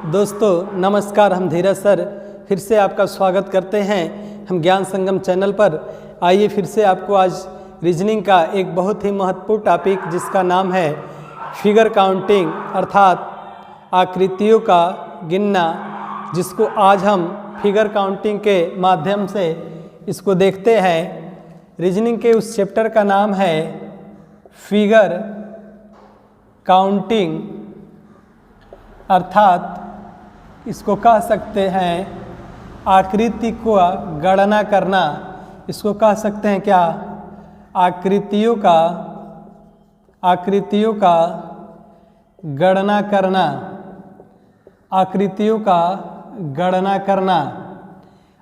दोस्तों नमस्कार, हम धीरज सर फिर से आपका स्वागत करते हैं हम ज्ञान संगम चैनल पर। आइए फिर से आपको आज रीजनिंग का एक बहुत ही महत्वपूर्ण टॉपिक जिसका नाम है फिगर काउंटिंग अर्थात आकृतियों का गिनना, जिसको आज हम फिगर काउंटिंग के माध्यम से इसको देखते हैं। रीजनिंग के उस चैप्टर का नाम है फिगर काउंटिंग अर्थात इसको कह सकते हैं आकृति को गणना करना। इसको कह सकते हैं क्या? आकृतियों का गणना करना, आकृतियों का गणना करना।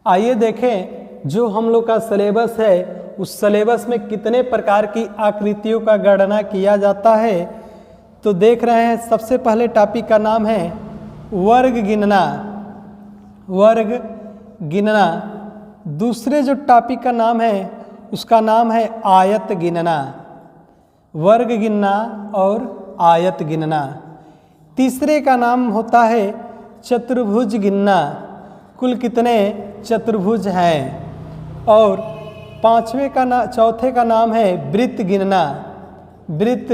आइए देखें जो हम लोग का सिलेबस है उस सिलेबस में कितने प्रकार की आकृतियों का गणना किया जाता है। तो देख रहे हैं सबसे पहले टॉपिक का नाम है वर्ग गिनना, वर्ग गिनना। दूसरे जो टॉपिक का नाम है उसका नाम है आयत गिनना, वर्ग गिनना और आयत गिनना। तीसरे का नाम होता है चतुर्भुज गिनना, कुल कितने चतुर्भुज हैं। और चौथे का नाम है वृत्त गिनना, वृत्त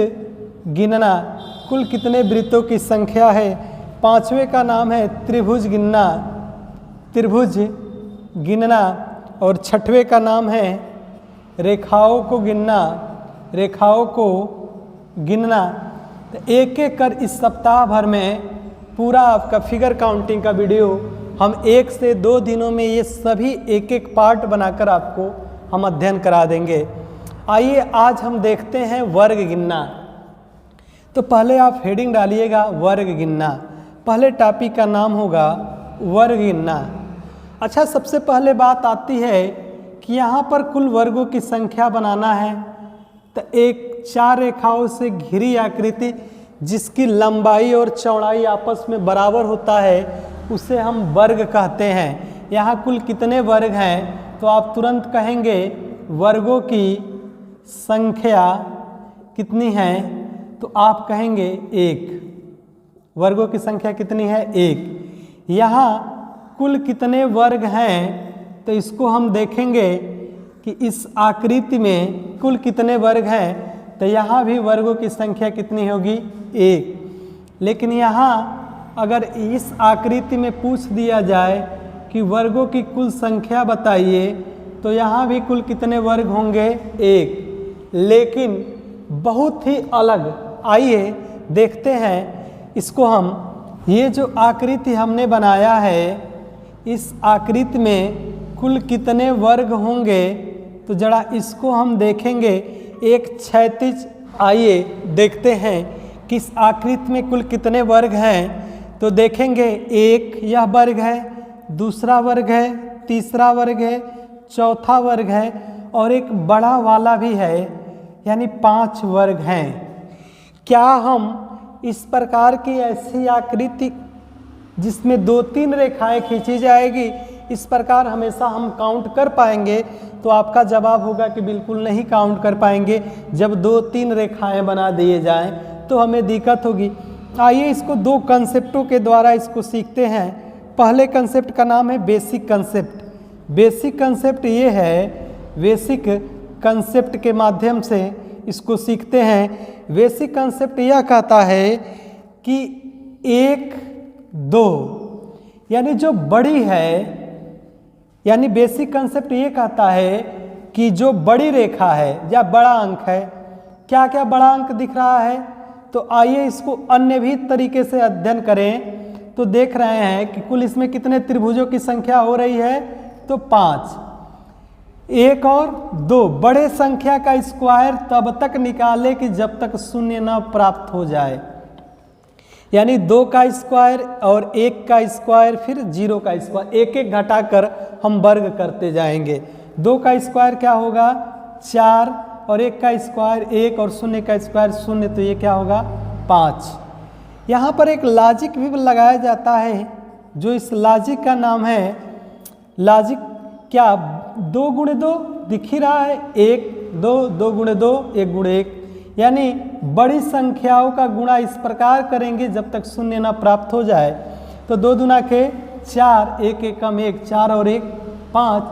गिनना, कुल कितने वृत्तों की संख्या है। पांचवें का नाम है त्रिभुज गिनना, त्रिभुज गिनना। और छठवें का नाम है रेखाओं को गिनना, रेखाओं को गिनना। तो एक एक कर इस सप्ताह भर में पूरा आपका फिगर काउंटिंग का वीडियो हम 1 से 2 दिनों में ये सभी एक एक पार्ट बनाकर आपको हम अध्ययन करा देंगे। आइए आज हम देखते हैं वर्ग गिनना। तो पहले आप हेडिंग डालिएगा वर्ग गिनना, पहले टॉपिक का नाम होगा वर्ग गिनना। अच्छा, सबसे पहले बात आती है कि यहाँ पर कुल वर्गों की संख्या बनाना है। तो एक 4 रेखाओं से घिरी आकृति जिसकी लंबाई और चौड़ाई आपस में बराबर होता है उसे हम वर्ग कहते हैं। यहाँ कुल कितने वर्ग हैं तो आप तुरंत कहेंगे वर्गों की संख्या कितनी है, तो आप कहेंगे 1। वर्गों की संख्या कितनी है? 1। यहाँ कुल कितने वर्ग हैं तो इसको हम देखेंगे कि इस आकृति में कुल कितने वर्ग हैं। तो यहाँ भी वर्गों की संख्या कितनी होगी? 1। लेकिन यहाँ अगर इस आकृति में पूछ दिया जाए कि वर्गों की कुल संख्या बताइए तो यहाँ भी कुल कितने वर्ग होंगे? 1, लेकिन बहुत ही अलग। आइए देखते हैं इसको हम। ये जो आकृति हमने बनाया है इस आकृति में कुल कितने वर्ग होंगे तो जरा इसको हम देखेंगे एक क्षैतिज। आइए देखते हैं कि इस आकृति में कुल कितने वर्ग हैं। तो देखेंगे एक यह वर्ग है, दूसरा वर्ग है, तीसरा वर्ग है, चौथा वर्ग है और एक बड़ा वाला भी है, यानी 5 वर्ग हैं। क्या हम इस प्रकार की ऐसी आकृति जिसमें 2-3 रेखाएं खींची जाएगी, इस प्रकार हमेशा हम काउंट कर पाएंगे? तो आपका जवाब होगा कि बिल्कुल नहीं काउंट कर पाएंगे। जब 2-3 रेखाएं बना दिए जाएं तो हमें दिक्कत होगी। आइए इसको 2 कंसेप्टों के द्वारा इसको सीखते हैं। पहले कंसेप्ट का नाम है बेसिक कंसेप्ट। बेसिक कंसेप्ट ये है, बेसिक कंसेप्ट के माध्यम से इसको सीखते हैं। बेसिक कंसेप्ट यह कहता है कि 1, 2 यानी जो बड़ी है, यानी बेसिक कंसेप्ट ये कहता है कि जो बड़ी रेखा है या बड़ा अंक है, क्या क्या बड़ा अंक दिख रहा है। तो आइए इसको अन्य भी तरीके से अध्ययन करें। तो देख रहे हैं कि कुल इसमें कितने त्रिभुजों की संख्या हो रही है तो 5। 1 और 2 बड़े संख्या का स्क्वायर तब तक निकाले कि जब तक शून्य न प्राप्त हो जाए, यानी 2 का स्क्वायर और 1 का स्क्वायर फिर 0 का स्क्वायर, एक एक घटाकर हम वर्ग करते जाएंगे। 2 का स्क्वायर क्या होगा? 4 और 1 का स्क्वायर 1 और 0 का स्क्वायर 0, तो ये क्या होगा? 5। यहाँ पर एक लॉजिक भी लगाया जाता है, जो इस लॉजिक का नाम है लॉजिक क्या 2 गुणे 2 दिख ही रहा है, 1 2 2 गुणे 2 1 गुणे 1, यानी बड़ी संख्याओं का गुणा इस प्रकार करेंगे जब तक शून्य न प्राप्त हो जाए। तो तो 2 दूना के 4, 1 एकम 1, 4 और 1 5,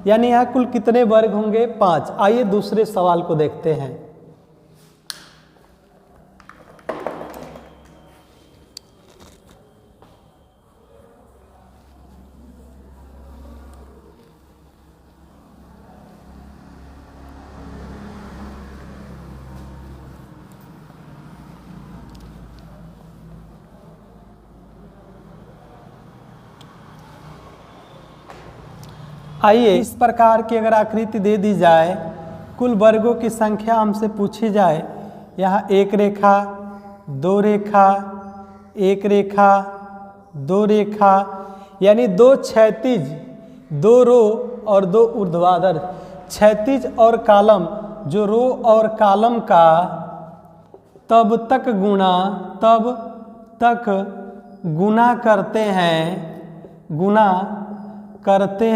यानी यहाँ कुल कितने वर्ग होंगे? 5। आइए दूसरे सवाल को देखते हैं। आइए इस प्रकार की अगर आकृति दे दी जाए, कुल वर्गों की संख्या हमसे पूछी जाए, यहाँ 1 रेखा, 2 रेखा, 1 रेखा, 2 रेखा, यानी 2 क्षैतिज, 2 रो और 2 ऊर्ध्वाधर। क्षैतिज और कालम, जो रो और कालम का तब तक गुना करते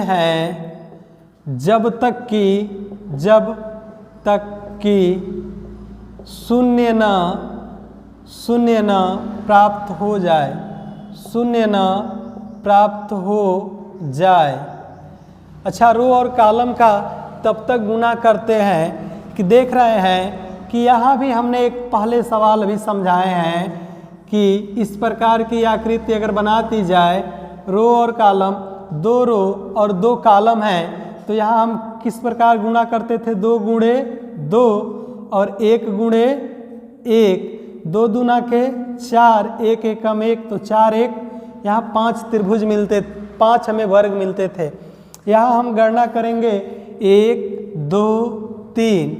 हैं जब तक कि शून्य न प्राप्त हो जाए। अच्छा, रो और कॉलम का तब तक गुना करते हैं कि देख रहे हैं कि यहाँ भी हमने एक पहले सवाल भी समझाए हैं कि इस प्रकार की आकृति अगर बना दी जाए, रो और कॉलम, 2 रो और 2 कॉलम हैं, तो यहाँ हम किस प्रकार गुणा करते थे? 2 गुणे 2 और 1 गुणे 1, 2 दूना के 4, 1 एकम 1, तो 4 1, यहाँ 5 त्रिभुज मिलते, 5 हमें वर्ग मिलते थे। यहाँ हम गणना करेंगे 1 2 3,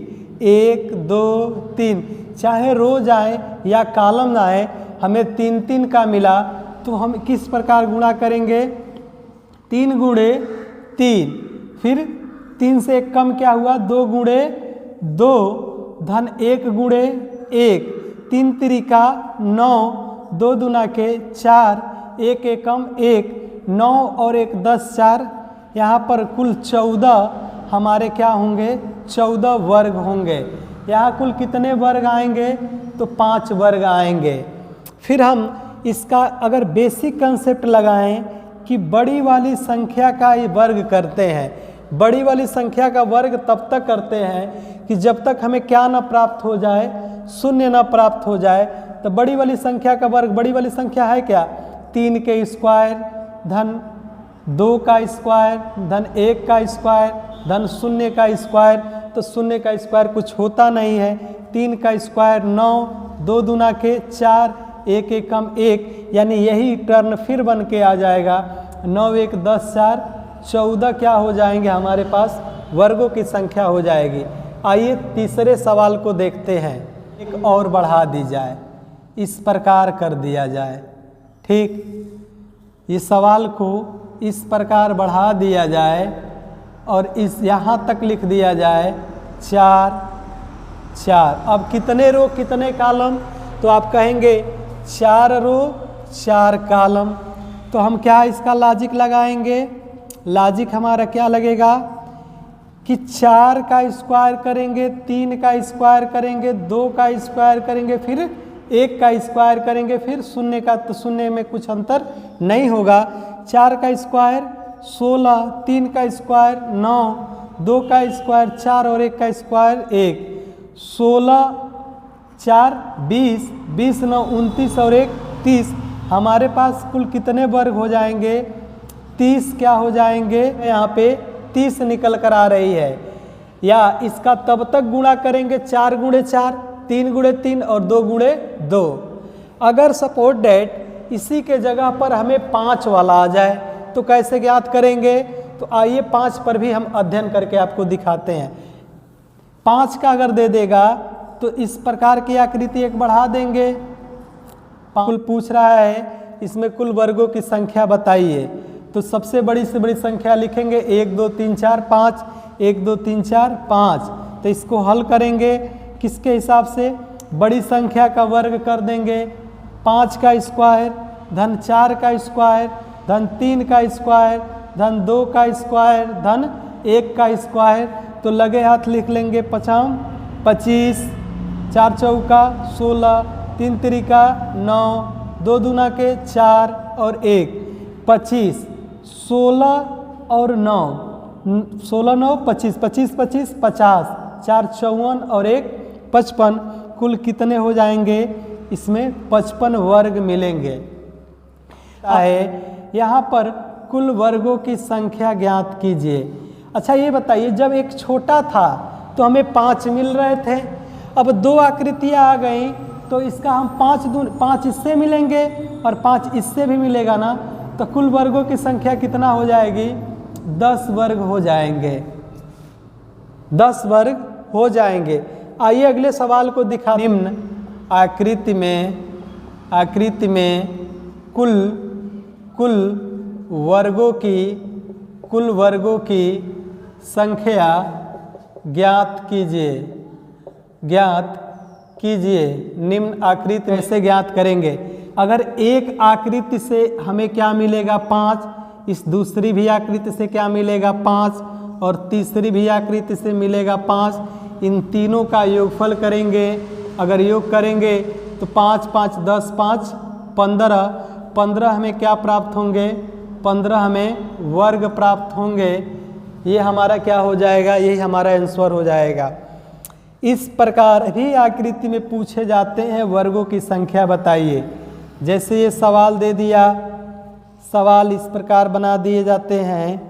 1 2 3, चाहे रो जाए या कॉलम आए, हमें 3 3 का मिला, तो हम किस प्रकार गुणा करेंगे? 3 गुणे 3, फिर 3 से 1 कम क्या हुआ? 2 गुणे 2 धन 1 गुणे 1, 3 त्रिका 9, 2 दूना के 4, 1 एकम 1, 9 और 1 10, 4, यहाँ पर कुल 14 हमारे क्या होंगे? 14 वर्ग होंगे। यहाँ कुल कितने वर्ग आएंगे? तो 5 वर्ग आएंगे। फिर हम इसका अगर बेसिक कंसेप्ट लगाएं कि बड़ी वाली संख्या का ये वर्ग करते हैं, बड़ी वाली संख्या का वर्ग तब तक करते हैं कि जब तक हमें क्या न प्राप्त हो जाए? शून्य न प्राप्त हो जाए। तो बड़ी वाली संख्या का वर्ग, बड़ी वाली संख्या है क्या? 3 के स्क्वायर धन 2 का स्क्वायर धन 1 का स्क्वायर धन 0 का स्क्वायर। तो 0 का स्क्वायर कुछ होता नहीं है। 3 का स्क्वायर 9, 2 दूना के 4, 1 एकम 1, यानी यही टर्न फिर बन के आ जाएगा। 9 1 10, 4 14 क्या हो जाएंगे? हमारे पास वर्गों की संख्या हो जाएगी। आइए तीसरे सवाल को देखते हैं। एक और बढ़ा दी जाए, इस प्रकार कर दिया जाए, ठीक, इस सवाल को इस प्रकार बढ़ा दिया जाए और इस यहाँ तक लिख दिया जाए 4 4। अब कितने रो कितने कॉलम? तो आप कहेंगे 4 रो 4 कॉलम। तो हम क्या इसका लॉजिक लगाएंगे? लॉजिक हमारा क्या लगेगा कि 4 का स्क्वायर करेंगे, 3 का स्क्वायर करेंगे, 2 का स्क्वायर करेंगे, फिर 1 का स्क्वायर करेंगे, फिर 0 का, तो 0 में कुछ अंतर नहीं होगा। 4 का स्क्वायर 16, 3 का स्क्वायर 9, 2 का स्क्वायर 4 और 1 का स्क्वायर 1, 16 4 20, 20 9 29 और 1 30। हमारे पास कुल कितने वर्ग हो जाएंगे? 30 क्या हो जाएंगे? यहाँ पे 30 निकल कर आ रही है। या इसका तब तक गुणा करेंगे 4 गुणे 4, 3 गुणे 3 और 2 गुणे 2। अगर सपोज डेट इसी के जगह पर हमें 5 वाला आ जाए तो कैसे ज्ञात करेंगे? तो आइए 5 पर भी हम अध्ययन करके आपको दिखाते हैं। 5 का अगर दे देगा तो इस प्रकार की आकृति एक बढ़ा देंगे। कुल पूछ रहा है इसमें कुल वर्गों की संख्या बताइए, तो सबसे बड़ी से बड़ी संख्या लिखेंगे 1 2 3 4 5, 1 2 3 4 5। तो इसको हल करेंगे किसके हिसाब से? बड़ी संख्या का वर्ग कर देंगे। 5 का स्क्वायर धन 4 का स्क्वायर धन 3 का स्क्वायर धन 2 का स्क्वायर धन 1 का स्क्वायर। तो लगे हाथ लिख लेंगे 5 25, 4 चौका 16, 3 त्रिका 9, 2 दूना के 4 और 1 25, 16 और 9 16 9 25 25 25 50, 4 54 और 1 55, कुल कितने हो जाएंगे? इसमें 55 वर्ग मिलेंगे। यहाँ पर कुल वर्गों की संख्या ज्ञात कीजिए। अच्छा ये बताइए, जब एक छोटा था तो हमें 5 मिल रहे थे, अब 2 आकृतियाँ आ गई तो इसका हम 5 इससे मिलेंगे और 5 इससे भी मिलेगा ना, तो कुल वर्गों की संख्या कितना हो जाएगी? 10 वर्ग हो जाएंगे, 10 वर्ग हो जाएंगे। आइए अगले सवाल को दिखा। निम्न आकृति में कुल वर्गों की संख्या ज्ञात कीजिए। निम्न आकृति में से ज्ञात करेंगे। अगर एक आकृति से हमें क्या मिलेगा? 5, इस दूसरी भी आकृति से क्या मिलेगा? 5, और तीसरी भी आकृति से मिलेगा 5। इन तीनों का योगफल करेंगे। अगर योग करेंगे तो 5 5 10 5 15, 15 हमें क्या प्राप्त होंगे? 15 हमें वर्ग प्राप्त होंगे। ये हमारा क्या हो जाएगा? यही हमारा आंसर हो जाएगा। इस प्रकार भी आकृति में पूछे जाते हैं वर्गों की संख्या बताइए। जैसे ये सवाल दे दिया, सवाल इस प्रकार बना दिए जाते हैं।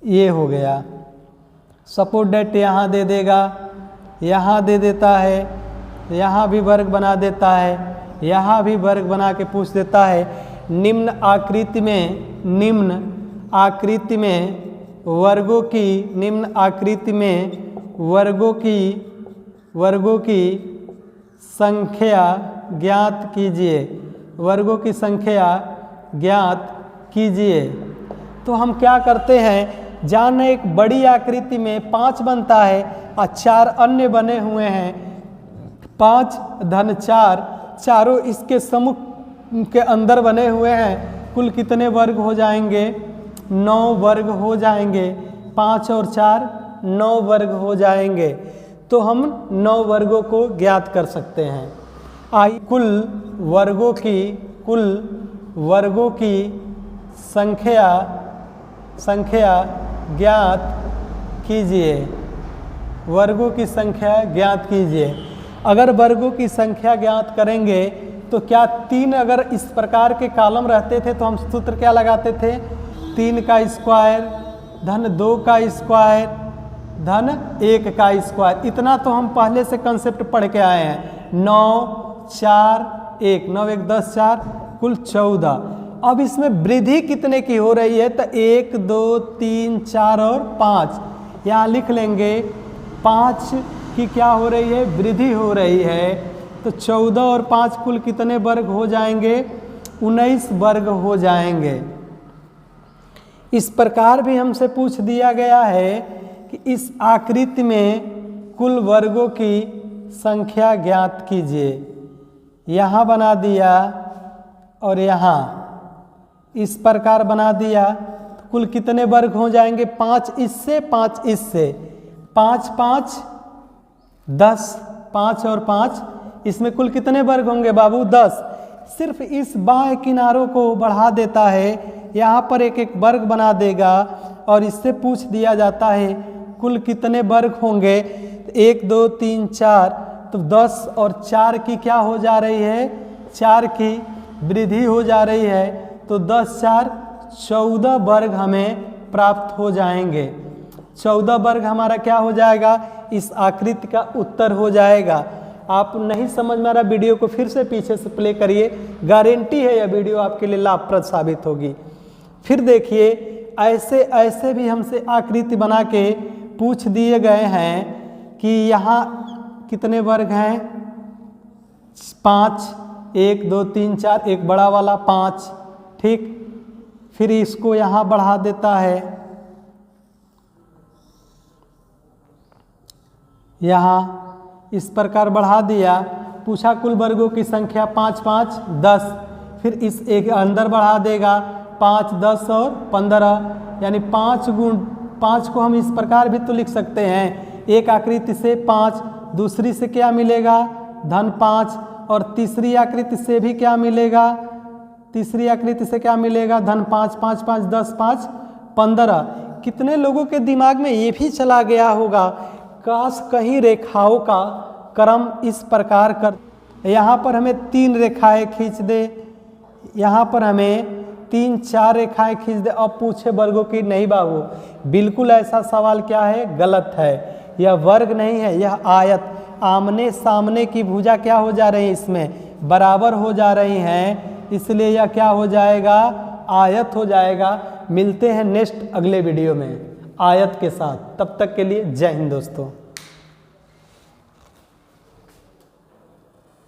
ये हो गया, सपोज डेट यहाँ दे देगा, यहाँ दे देता है, यहाँ भी वर्ग बना देता है, यहाँ भी वर्ग बना के पूछ देता है। निम्न आकृति में वर्गों की संख्या ज्ञात कीजिए। वर्गों की संख्या ज्ञात कीजिए। तो हम क्या करते हैं? जान एक बड़ी आकृति में 5 बनता है और 4 अन्य बने हुए हैं। 5 धन 4, चारों इसके समूह के अंदर बने हुए हैं। कुल कितने वर्ग हो जाएंगे? 9 वर्ग हो जाएंगे। 5 और 4 9 वर्ग हो जाएंगे। तो हम 9 वर्गों को ज्ञात कर सकते हैं। आइए कुल वर्गों की संख्या ज्ञात कीजिए। वर्गों की संख्या ज्ञात कीजिए। अगर वर्गों की संख्या ज्ञात करेंगे तो क्या 3 अगर इस प्रकार के कॉलम रहते थे तो हम सूत्र क्या लगाते थे? 3 का स्क्वायर धन 2 का स्क्वायर धन 1 का स्क्वायर। इतना तो हम पहले से कंसेप्ट पढ़ के आए हैं। 9 4 1 9 1 10 4 कुल 14। अब इसमें वृद्धि कितने की हो रही है? तो 1 2 3 4 और 5 यहाँ लिख लेंगे। 5 की क्या हो रही है? वृद्धि हो रही है। तो 14 और 5 कुल कितने वर्ग हो जाएंगे? 19 वर्ग हो जाएंगे। इस प्रकार भी हमसे पूछ दिया गया है कि इस आकृति में कुल वर्गों की संख्या ज्ञात कीजिए। यहाँ बना दिया और यहाँ इस प्रकार बना दिया तो कुल कितने वर्ग हो जाएंगे? 5 इससे 5 इससे 5 5 10, 5 और 5 इसमें कुल कितने वर्ग होंगे बाबू? 10। सिर्फ इस बाएं किनारों को बढ़ा देता है, यहाँ पर एक एक वर्ग बना देगा और इससे पूछ दिया जाता है कुल कितने वर्ग होंगे? 1 2 3 4, तो 10 और 4 की क्या हो जा रही है? 4 की वृद्धि हो जा रही है। तो 10 4 14 वर्ग हमें प्राप्त हो जाएंगे। 14 वर्ग हमारा क्या हो जाएगा? इस आकृति का उत्तर हो जाएगा। आप नहीं समझ में आ रहा, वीडियो को फिर से पीछे से प्ले करिए। गारंटी है यह वीडियो आपके लिए लाभप्रद साबित होगी। फिर देखिए, ऐसे भी हमसे आकृति बना के पूछ दिए गए हैं कि यहाँ कितने वर्ग हैं? 5 1 2 3 4, एक बड़ा वाला 5, ठीक। फिर इसको यहाँ बढ़ा देता है, यहाँ इस प्रकार बढ़ा दिया। पूछा कुल वर्गों की संख्या 5 5 10। फिर इस एक अंदर बढ़ा देगा 5 10 और 15, यानी 5 गुण 5 को हम इस प्रकार भी तो लिख सकते हैं। एक आकृति से 5, दूसरी से क्या मिलेगा? धन 5, और तीसरी आकृति से भी क्या मिलेगा? तीसरी आकृति से क्या मिलेगा, धन 5 5 5 10 5 15। कितने लोगों के दिमाग में ये भी चला गया होगा, काश कहीं रेखाओं का क्रम इस प्रकार कर, यहाँ पर हमें 3 रेखाएं खींच दे, यहाँ पर हमें 3 4 रेखाएं खींच दे। अब पूछे वर्गों की, नहीं बाबू, बिल्कुल ऐसा सवाल क्या है, गलत है। यह वर्ग नहीं है, यह आयत। आमने सामने की भुजा क्या हो जा रही है, इसमें बराबर हो जा रही हैं, इसलिए यह क्या हो जाएगा, आयत हो जाएगा। मिलते हैं नेक्स्ट अगले वीडियो में आयत के साथ, तब तक के लिए जय हिंद दोस्तों।